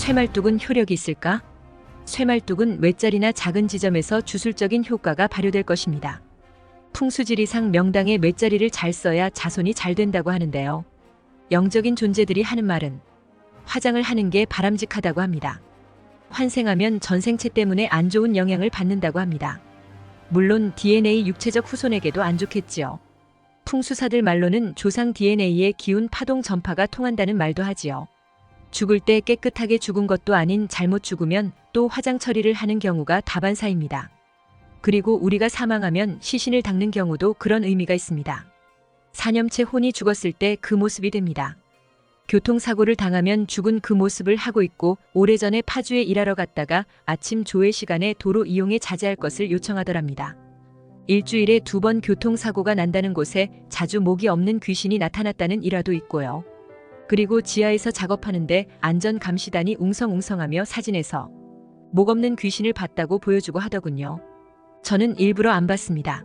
쇠말뚝은 효력이 있을까? 쇠말뚝은 웻자리나 작은 지점에서 주술적인 효과가 발휘될 것입니다. 풍수지리상 명당에 웻자리를 잘 써야 자손이 잘 된다고 하는데요. 영적인 존재들이 하는 말은 화장을 하는 게 바람직하다고 합니다. 환생하면 전생체 때문에 안 좋은 영향을 받는다고 합니다. 물론 DNA 육체적 후손에게도 안 좋겠지요. 풍수사들 말로는 조상 DNA의 기운 파동 전파가 통한다는 말도 하지요. 죽을 때 깨끗하게 죽은 것도 아닌 잘못 죽으면 또 화장 처리를 하는 경우가 다반사입니다. 그리고 우리가 사망하면 시신을 닦는 경우도 그런 의미가 있습니다. 사념체 혼이 죽었을 때 그 모습이 됩니다. 교통사고를 당하면 죽은 그 모습을 하고 있고 오래전에 파주에 일하러 갔다가 아침 조회 시간에 도로 이용에 자제할 것을 요청하더랍니다. 일주일에 2번 교통사고가 난다는 곳에 자주 목이 없는 귀신이 나타났다는 일화도 있고요. 그리고 지하에서 작업하는데 안전감시단이 웅성웅성하며 사진에서 목 없는 귀신을 봤다고 보여주고 하더군요. 저는 일부러 안 봤습니다.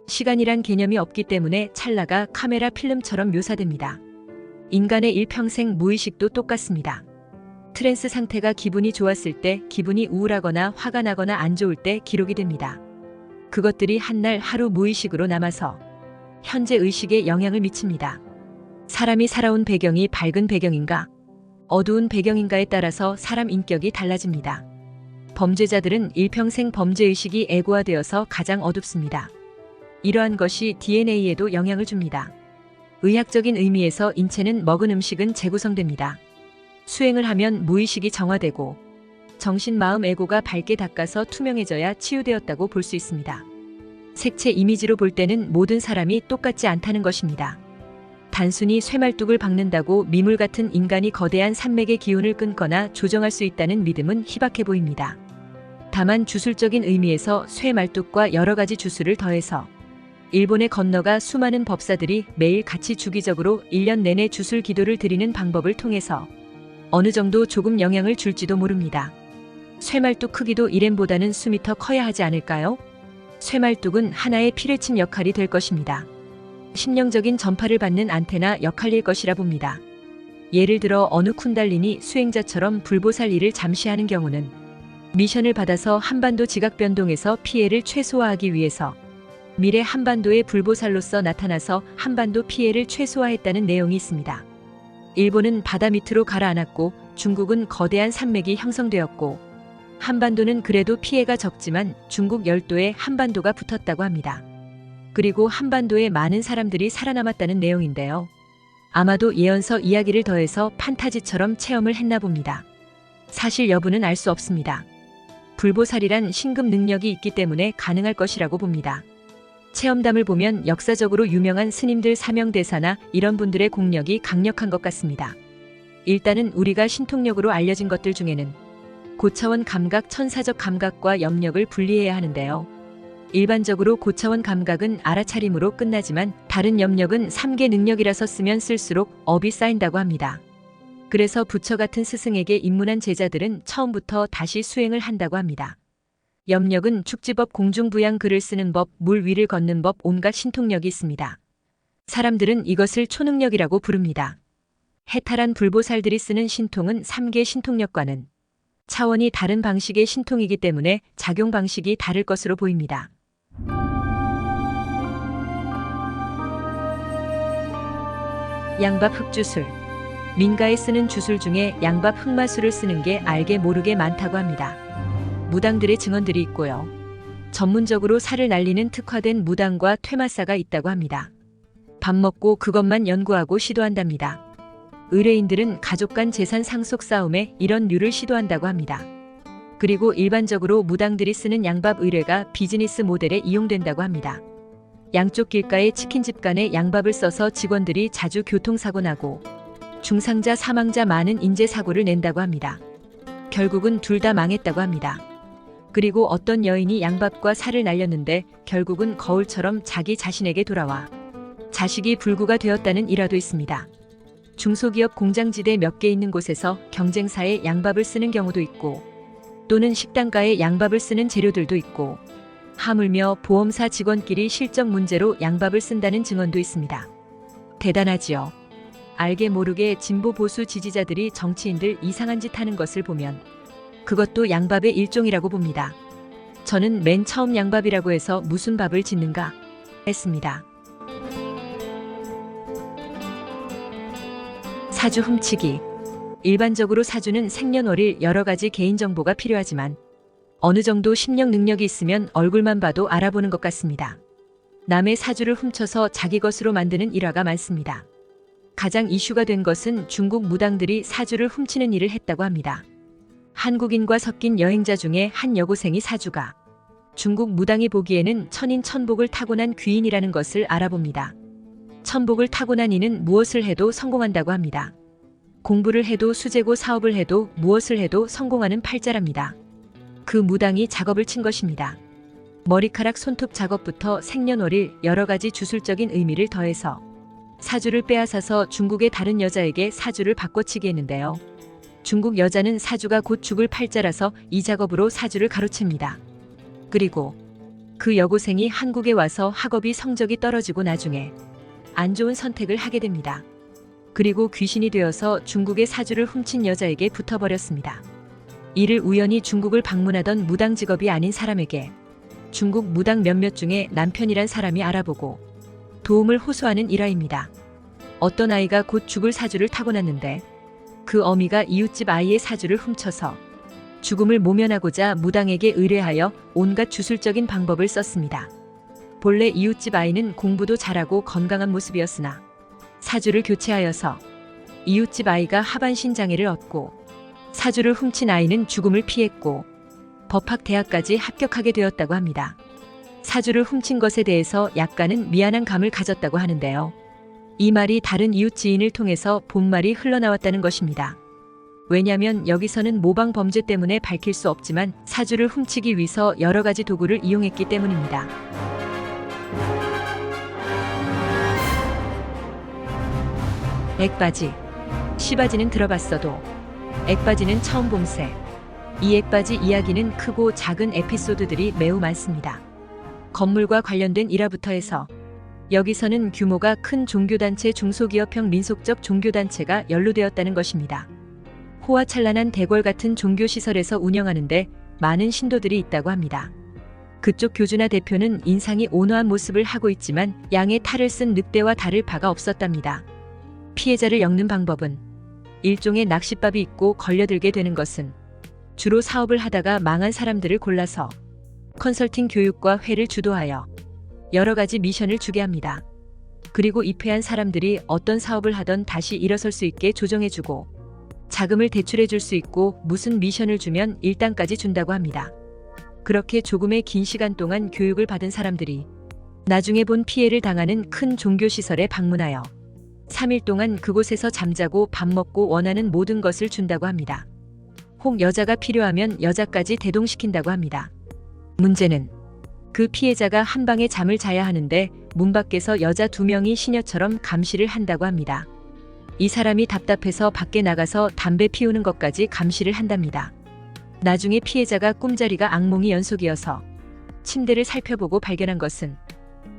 시간이란 개념이 없기 때문에 찰나가 카메라 필름처럼 묘사됩니다. 인간의 일평생 무의식도 똑같습니다. 트랜스 상태가 기분이 좋았을 때, 기분이 우울하거나 화가 나거나 안 좋을 때 기록이 됩니다. 그것들이 한날 하루 무의식으로 남아서 현재 의식에 영향을 미칩니다. 사람이 살아온 배경이 밝은 배경인가, 어두운 배경인가에 따라서 사람 인격이 달라집니다. 범죄자들은 일평생 범죄의식이 애고화되어서 가장 어둡습니다. 이러한 것이 DNA에도 영향을 줍니다. 의학적인 의미에서 인체는 먹은 음식은 재구성됩니다. 수행을 하면 무의식이 정화되고 정신, 마음, 에고가 밝게 닦아서 투명해져야 치유되었다고 볼 수 있습니다. 색채 이미지로 볼 때는 모든 사람이 똑같지 않다는 것입니다. 단순히 쇠말뚝을 박는다고 미물 같은 인간이 거대한 산맥의 기운을 끊거나 조정할 수 있다는 믿음은 희박해 보입니다. 다만 주술적인 의미에서 쇠말뚝과 여러 가지 주술을 더해서 일본에 건너가 수많은 법사들이 매일 같이 주기적으로 1년 내내 주술 기도를 드리는 방법을 통해서 어느 정도 조금 영향을 줄지도 모릅니다. 쇠말뚝 크기도 1M보다는 수미터 커야 하지 않을까요? 쇠말뚝은 하나의 피를 친 역할이 될 것입니다. 심령적인 전파를 받는 안테나 역할일 것이라 봅니다. 예를 들어 어느 쿤달리니 수행자처럼 불보살 일을 잠시 하는 경우는 미션을 받아서 한반도 지각 변동에서 피해를 최소화하기 위해서 미래 한반도의 불보살로서 나타나서 한반도 피해를 최소화했다는 내용이 있습니다. 일본은 바다 밑으로 가라앉았고 중국은 거대한 산맥이 형성되었고 한반도는 그래도 피해가 적지만 중국 열도에 한반도가 붙었다고 합니다. 그리고 한반도에 많은 사람들이 살아남았다는 내용인데요. 아마도 예언서 이야기를 더해서 판타지처럼 체험을 했나 봅니다. 사실 여부는 알 수 없습니다. 불보살이란 신급 능력이 있기 때문에 가능할 것이라고 봅니다. 체험담을 보면 역사적으로 유명한 스님들 사명대사나 이런 분들의 공력이 강력한 것 같습니다. 일단은 우리가 신통력으로 알려진 것들 중에는 고차원 감각, 천사적 감각과 염력을 분리해야 하는데요. 일반적으로 고차원 감각은 알아차림으로 끝나지만 다른 염력은 3개 능력이라서 쓰면 쓸수록 업이 쌓인다고 합니다. 그래서 부처 같은 스승에게 입문한 제자들은 처음부터 다시 수행을 한다고 합니다. 염력은 축지법, 공중부양, 글을 쓰는 법, 물 위를 걷는 법, 온갖 신통력이 있습니다. 사람들은 이것을 초능력이라고 부릅니다. 해탈한 불보살들이 쓰는 신통은 3개 신통력과는 차원이 다른 방식의 신통이기 때문에 작용 방식이 다를 것으로 보입니다. 양밥 흑주술. 민가에 쓰는 주술 중에 양밥 흑마술을 쓰는 게 알게 모르게 많다고 합니다. 무당들의 증언들이 있고요. 전문적으로 살을 날리는 특화된 무당과 퇴마사가 있다고 합니다. 밥 먹고 그것만 연구하고 시도한답니다. 의뢰인들은 가족 간 재산 상속 싸움에 이런 류를 시도한다고 합니다. 그리고 일반적으로 무당들이 쓰는 양밥 의뢰가 비즈니스 모델에 이용된다고 합니다. 양쪽 길가에 치킨집 간에 양밥을 써서 직원들이 자주 교통사고 나고 중상자 사망자 많은 인재사고를 낸다고 합니다. 결국은 둘 다 망했다고 합니다. 그리고 어떤 여인이 양밥과 살을 날렸는데 결국은 거울처럼 자기 자신에게 돌아와 자식이 불구가 되었다는 일화도 있습니다. 중소기업 공장지대 몇 개 있는 곳에서 경쟁사에 양밥을 쓰는 경우도 있고 또는 식당가에 양밥을 쓰는 재료들도 있고 하물며 보험사 직원끼리 실적 문제로 양밥을 쓴다는 증언도 있습니다. 대단하지요. 알게 모르게 진보 보수 지지자들이 정치인들 이상한 짓 하는 것을 보면 그것도 양밥의 일종이라고 봅니다. 저는 맨 처음 양밥이라고 해서 무슨 밥을 짓는가 했습니다. 사주 훔치기. 일반적으로 사주는 생년월일 여러 가지 개인정보가 필요하지만 어느 정도 심령 능력이 있으면 얼굴만 봐도 알아보는 것 같습니다. 남의 사주를 훔쳐서 자기 것으로 만드는 일화가 많습니다. 가장 이슈가 된 것은 중국 무당들이 사주를 훔치는 일을 했다고 합니다. 한국인과 섞인 여행자 중에 한 여고생이 사주가 중국 무당이 보기에는 천인천복을 타고난 귀인이라는 것을 알아봅니다. 천복을 타고난 이는 무엇을 해도 성공한다고 합니다. 공부를 해도 수재고 사업을 해도 무엇을 해도 성공하는 팔자랍니다. 그 무당이 작업을 친 것입니다. 머리카락 손톱 작업부터 생년월일 여러 가지 주술적인 의미를 더해서 사주를 빼앗아서 중국의 다른 여자에게 사주를 바꿔치기 했는데요. 중국 여자는 사주가 곧 죽을 팔자라서 이 작업으로 사주를 가로챕니다. 그리고 그 여고생이 한국에 와서 학업이 성적이 떨어지고 나중에 안 좋은 선택을 하게 됩니다. 그리고 귀신이 되어서 중국의 사주를 훔친 여자에게 붙어버렸습니다. 이를 우연히 중국을 방문하던 무당 직업이 아닌 사람에게 중국 무당 몇몇 중에 남편이란 사람이 알아보고 도움을 호소하는 일화입니다. 어떤 아이가 곧 죽을 사주를 타고났는데 그 어미가 이웃집 아이의 사주를 훔쳐서 죽음을 모면하고자 무당에게 의뢰하여 온갖 주술적인 방법을 썼습니다. 본래 이웃집 아이는 공부도 잘하고 건강한 모습이었으나 사주를 교체하여서 이웃집 아이가 하반신 장애를 얻고 사주를 훔친 아이는 죽음을 피했고 법학대학까지 합격하게 되었다고 합니다. 사주를 훔친 것에 대해서 약간은 미안한 감을 가졌다고 하는데요. 이 말이 다른 이웃 지인을 통해서 본말이 흘러나왔다는 것입니다. 왜냐하면 여기서는 모방 범죄 때문에 밝힐 수 없지만 사주를 훔치기 위해서 여러 가지 도구를 이용했기 때문입니다. 액바지. 시바지는 들어봤어도 액바지는 처음 봄새. 이 액바지 이야기는 크고 작은 에피소드들이 매우 많습니다. 건물과 관련된 일화부터 해서 여기서는 규모가 큰 종교단체 중소기업형 민속적 종교단체가 연루되었다는 것입니다. 호화찬란한 대궐 같은 종교시설에서 운영하는데 많은 신도들이 있다고 합니다. 그쪽 교주나 대표는 인상이 온화한 모습을 하고 있지만 양의 탈을 쓴 늑대와 다를 바가 없었답니다. 피해자를 엮는 방법은 일종의 낚싯밥이 있고 걸려들게 되는 것은 주로 사업을 하다가 망한 사람들을 골라서 컨설팅 교육과 회를 주도하여 여러 가지 미션을 주게 합니다. 그리고 입회한 사람들이 어떤 사업을 하던 다시 일어설 수 있게 조정해주고 자금을 대출해 줄 수 있고 무슨 미션을 주면 일당까지 준다고 합니다. 그렇게 조금의 긴 시간 동안 교육을 받은 사람들이 나중에 본 피해를 당하는 큰 종교시설에 방문하여 3일 동안 그곳에서 잠자고 밥 먹고 원하는 모든 것을 준다고 합니다. 혹 여자가 필요하면 여자까지 대동시킨다고 합니다. 문제는 그 피해자가 한 방에 잠을 자야 하는데 문 밖에서 여자 2명이 시녀처럼 감시를 한다고 합니다. 이 사람이 답답해서 밖에 나가서 담배 피우는 것까지 감시를 한답니다. 나중에 피해자가 꿈자리가 악몽이 연속이어서 침대를 살펴보고 발견한 것은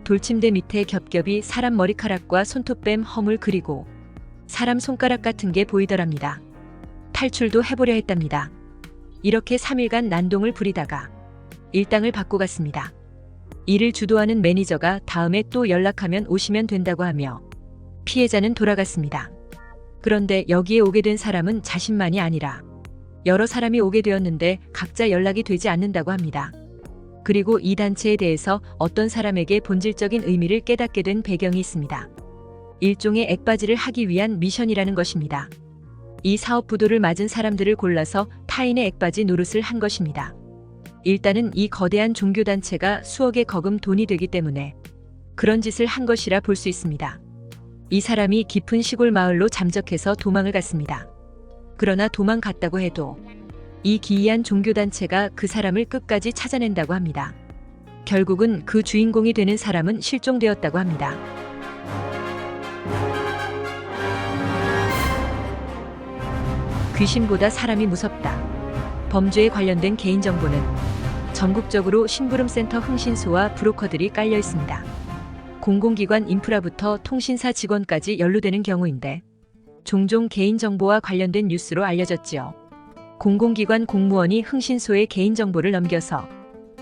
돌침대 밑에 겹겹이 사람 머리카락과 손톱뱀 허물 그리고 사람 손가락 같은 게 보이더랍니다. 탈출도 해보려 했답니다. 이렇게 3일간 난동을 부리다가 일당을 받고 갔습니다. 이를 주도하는 매니저가 다음에 또 연락하면 오시면 된다고 하며 피해자는 돌아갔습니다. 그런데 여기에 오게 된 사람은 자신만이 아니라 여러 사람이 오게 되었는데 각자 연락이 되지 않는다고 합니다. 그리고 이 단체에 대해서 어떤 사람에게 본질적인 의미를 깨닫게 된 배경이 있습니다. 일종의 액바지를 하기 위한 미션이라는 것입니다. 이 사업 부도를 맞은 사람들을 골라서 타인의 액바지 노릇을 한 것입니다. 일단은 이 거대한 종교단체가 수억에 거금 돈이 되기 때문에 그런 짓을 한 것이라 볼 수 있습니다. 이 사람이 깊은 시골 마을로 잠적해서 도망을 갔습니다. 그러나 도망갔다고 해도 이 기이한 종교단체가 그 사람을 끝까지 찾아낸다고 합니다. 결국은 그 주인공이 되는 사람은 실종되었다고 합니다. 귀신보다 사람이 무섭다. 범죄에 관련된 개인정보는 전국적으로 심부름센터 흥신소와 브로커들이 깔려 있습니다. 공공기관 인프라부터 통신사 직원까지 연루되는 경우인데 종종 개인정보와 관련된 뉴스로 알려졌지요. 공공기관 공무원이 흥신소에 개인정보를 넘겨서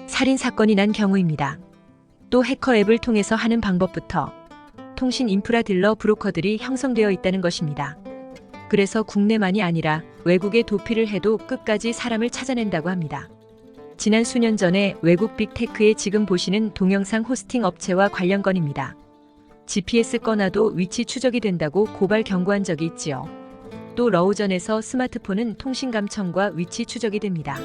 살인사건이 난 경우입니다. 또 해커 앱을 통해서 하는 방법부터 통신 인프라 딜러 브로커들이 형성되어 있다는 것입니다. 그래서 국내만이 아니라 외국에 도피를 해도 끝까지 사람을 찾아낸다고 합니다. 지난 수년 전에 외국 빅테크의 지금 보시는 동영상 호스팅 업체와 관련 건입니다. GPS 꺼놔도 위치 추적이 된다고 고발 경고한 적이 있지요. 또 러우전에서 스마트폰은 통신 감청과 위치 추적이 됩니다.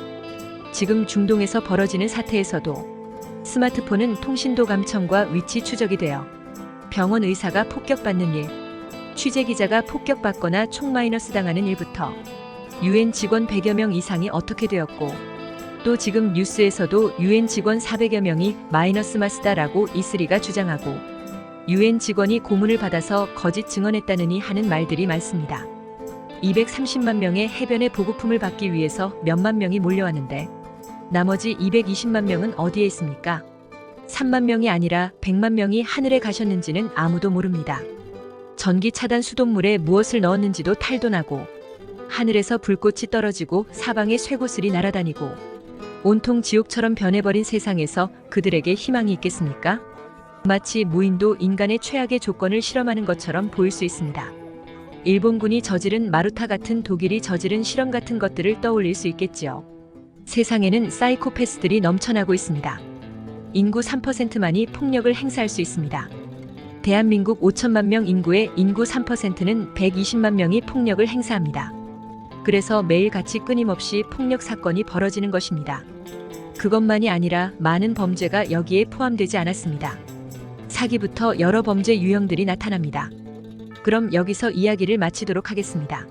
지금 중동에서 벌어지는 사태에서도 스마트폰은 통신도 감청과 위치 추적이 되어 병원 의사가 폭격받는 일, 취재 기자가 폭격받거나 총 마이너스 당하는 일부터 UN 직원 100여 명 이상이 어떻게 되었고 또 지금 뉴스에서도 UN 직원 400여 명이 마이너스 마스다라고 이슬이가 주장하고 UN 직원이 고문을 받아서 거짓 증언했다느니 하는 말들이 많습니다. 230만 명의 해변의 보급품을 받기 위해서 몇만 명이 몰려왔는데 나머지 220만 명은 어디에 있습니까? 3만 명이 아니라 100만 명이 하늘에 가셨는지는 아무도 모릅니다. 전기 차단 수돗물에 무엇을 넣었는지도 탈도 나고 하늘에서 불꽃이 떨어지고 사방에 쇠구슬이 날아다니고 온통 지옥처럼 변해버린 세상에서 그들에게 희망이 있겠습니까? 마치 무인도 인간의 최악의 조건을 실험하는 것처럼 보일 수 있습니다. 일본군이 저지른 마루타 같은 독일이 저지른 실험 같은 것들을 떠올릴 수 있겠지요. 세상에는 사이코패스들이 넘쳐나고 있습니다. 인구 3%만이 폭력을 행사할 수 있습니다. 대한민국 5천만 명 인구의 인구 3%는 120만 명이 폭력을 행사합니다. 그래서 매일같이 끊임없이 폭력 사건이 벌어지는 것입니다. 그것만이 아니라 많은 범죄가 여기에 포함되지 않았습니다. 사기부터 여러 범죄 유형들이 나타납니다. 그럼 여기서 이야기를 마치도록 하겠습니다.